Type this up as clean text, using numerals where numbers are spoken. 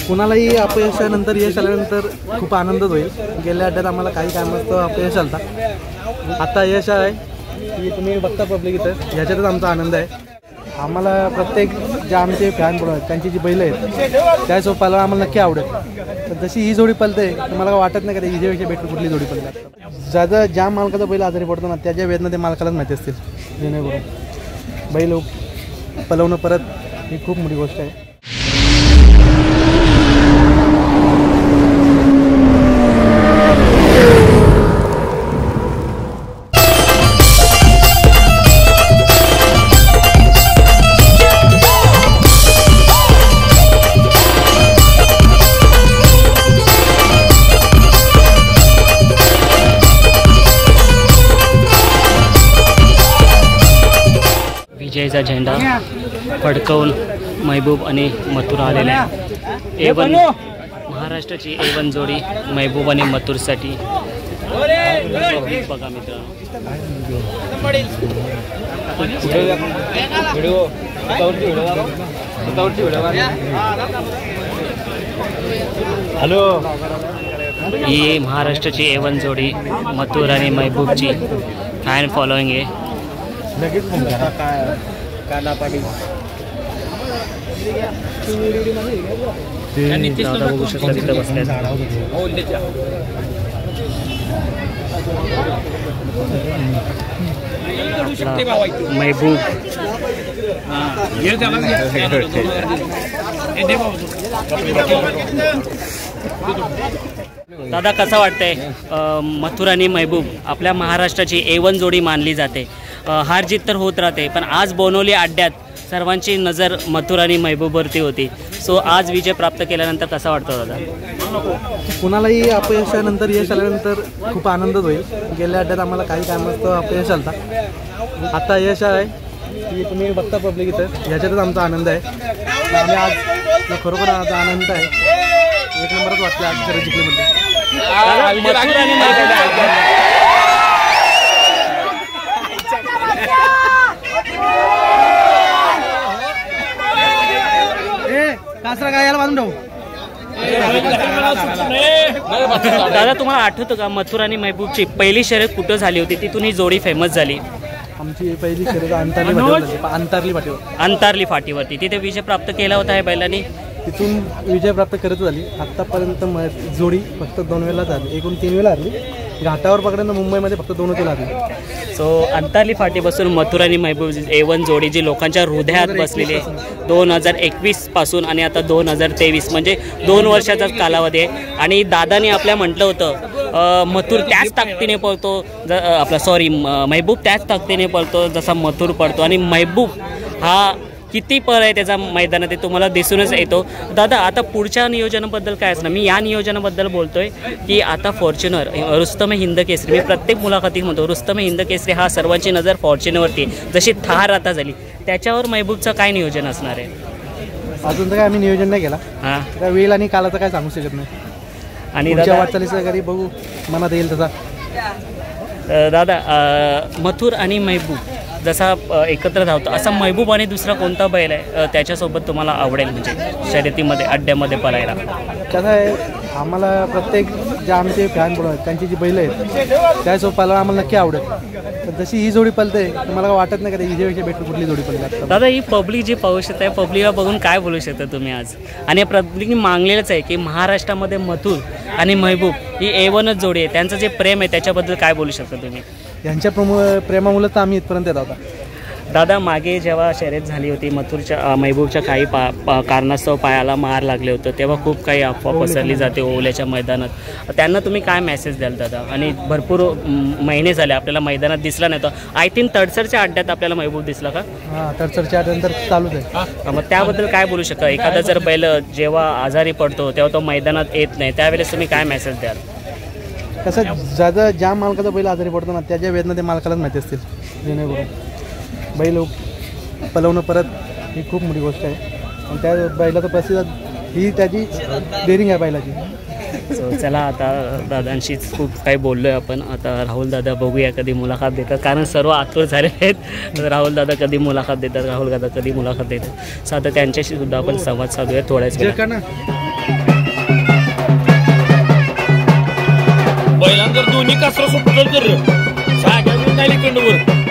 कुणालाही अपयशानंतर यश आल्यानंतर खूप आनंदच होईल। गेल्या अड्ड्यात आम्हाला काही कारणास्तव अपयश आलता, आता यश आहे की तुम्ही बघता पब्लिक इथं, ह्याच्यातच आमचा आनंद आहे। आम्हाला प्रत्येक जे आमचे फॅन आहेत त्यांची जी बैलं आहेत त्यासोबत पाहायला आम्हाला नक्की आवडेल। तर जशी ही जोडी पळते तर मला वाटत नाही का हिजेपेक्षा बेटर कुठली जोडी पळते। ज्याचा ज्या मालकाचा बैल आजारी पडतो ना त्याच्या वेदना ते मालकालाच माहिती असतील, जेणेकरून बैल पळवणं परत ही खूप मोठी गोष्ट आहे। विजयचा झेंडा फडकवून महबूब आणि मथुर आलेले आहे। A1 महाराष्ट्राची A1 जोडी महबूब आणि मथुरसाठी बघा मित्रांनो। हॅलो, ही महाराष्ट्राची A1 जोडी मथुर आणि महबूबची फॅन फॉलोइंग आहे। लगेच कानापाडी दादा बघू शकता तिथं बसले। महबूब दादा कसं वाटतंय? मथुर आणि महबूब आपल्या महाराष्ट्राची A1 जोडी मानली जाते। हार जीत तर होत राहते, पण आज बोनवली अड्ड्यात सर्वांची नजर मथुर आणि महबूबवरती होती। सो आज विजय प्राप्त केल्यानंतर कसा वाटतो दादा? कुणालाही अपयशानंतर यश आल्यानंतर खूप आनंदच होईल। गेल्या अड्ड्यात आम्हाला काही कारणास्तव अपयश आलता, आता यश आहे की तुम्ही बघता पब्लिक इथं, ह्याच्यातच आमचा आनंद आहे। आम्ही आज खरोखर आज आनंद आहे, एक नंबरच वाटतं आज खरं जिंकले म्हणजे। मथुर आणि कासरा गायाला बांधून ठेवू। दादा तुम्हाला आठवतं का मथुर आणि महबूबची पहिली शर्यत कुठं झाली होती? तिथून ही जोडी फेमस झाली। आमची पहिली शर्यत अंतारली फाटीवरती तिथे विजय प्राप्त केला होता या बैलांनी, तिथून विजय प्राप्त करत झाली। आत्तापर्यंत जोडी फक्त 2 वेळा झाली, एकूण 3 वेळा हरली। घाटावर पकडणं मुंबईमध्ये फक्त 2 वेळा हरली। सो अंतारली फाटीपासून मथुर आणि महबूब A1 जोडी जी लोकांच्या हृदयात बसलेली आहे 2021 पासून आणि आता 2023 म्हणजे 2 वर्षाचा कालावधी आहे। आणि दादानी आपल्या म्हटलं होतं मथुर त्याच ताकदीने पळतो महबूब त्याच ताकदीने पळतो जसा मथुर पळतो, आणि महबूब हा किती पळ आहे त्याचा मैदानात ते तुम्हाला दिसूनच येतो। दादा आता पुढच्या नियोजनाबद्दल काय असणार? मी या नियोजनाबद्दल बोलतोय की आता फॉर्च्युनर रुस्तम हिंद केसरी, मी प्रत्येक मुलाखतीत म्हणतो रुस्तम हिंद केसरी हा सर्वांची नजर फॉर्च्युनरवरती, जशी थार आता झाली त्याच्यावर महबूबचं काय नियोजन असणार आहे? अजून तर काय आम्ही नियोजन नाही केला, हां वेळ आणि कालाचं काय सांगू शकत नाही। आणि वाटचालीचं घरी बघू, मनात येईल तसा। दादा मथुर आणि महबूब जसा एकत्र धावतो असा महबूब आणि दुसरा कोणता बैल आहे त्याच्यासोबत तुम्हाला आवडेल म्हणजे शर्यतीमध्ये अड्ड्यामध्ये पळायला? कसं आहे, आम्हाला प्रत्येक जे आमचे फॅन आहेत त्यांची जी बैलं आहेत त्यासोबत पाहायला आम्हाला नक्की आवडेल। तर जशी ही जोडी पळते तर मला वाटत नाही का हिजेपेक्षा बेटर कुठली जोडी पळते। दादा ही पब्लिक जी पाहू शकते, पब्लिकला बघून काय बोलू शकता तुम्ही आज? आणि पब्लिकने मागलेलंच आहे की महाराष्ट्रामध्ये मथुर आणि महबूब ही A1च जोडी आहे, त्यांचं जे प्रेम आहे त्याच्याबद्दल काय बोलू शकता तुम्ही? यांच्या प्रेमामुळे तर आम्ही इथपर्यंत येत होता। दादा मागे जेव्हा शर्यत झाली होती मथुरच्या महबूबच्या काही कारणास्तव पायाला मार लागले होते, तेव्हा खूप काही अफवा पसरली जाते ओल्याच्या मैदानात, त्यांना तुम्ही काय मेसेज द्याल दादा? आणि भरपूर महिने झाले आपल्याला मैदानात दिसला नाही, तर आय थिंक तडसरच्या अड्ड्यात आपल्याला महबूब दिसला का? हां, तडसरच्या अड्ड्यानंतर चालूच आहे। मग त्याबद्दल काय बोलू शकता? एखादा जर बैल जेव्हा आजारी पडतो तेव्हा तो मैदानात येत नाही, त्यावेळेस तुम्ही काय मेसेज द्याल? कसं ज्या मालकाचा बैल आजारी पडतो ना त्याच्या वेदना ते मालकालाच माहिती असतील, जेणेकरून बैल पळवणं परत ही खूप मोठी गोष्ट आहे। आणि त्या बैलाचं प्रसिद्ध ही त्याची डेअरिंग आहे बैलाची। सो चला आता दादांशीच खूप काही बोललो आहे आपण, आता राहुल दादा बघूया कधी मुलाखत देतात, कारण सर्व आतुर झाले आहेत। राहुल दादा कधी मुलाखत देतात, राहुल दादा कधी मुलाखत देतात, सो आता त्यांच्याशी सुद्धा आपण संवाद साधूया थोड्याच वेळात। बैलांतर दोन्ही कासरा सुटलं तर जाग्यावर नाही कंडवर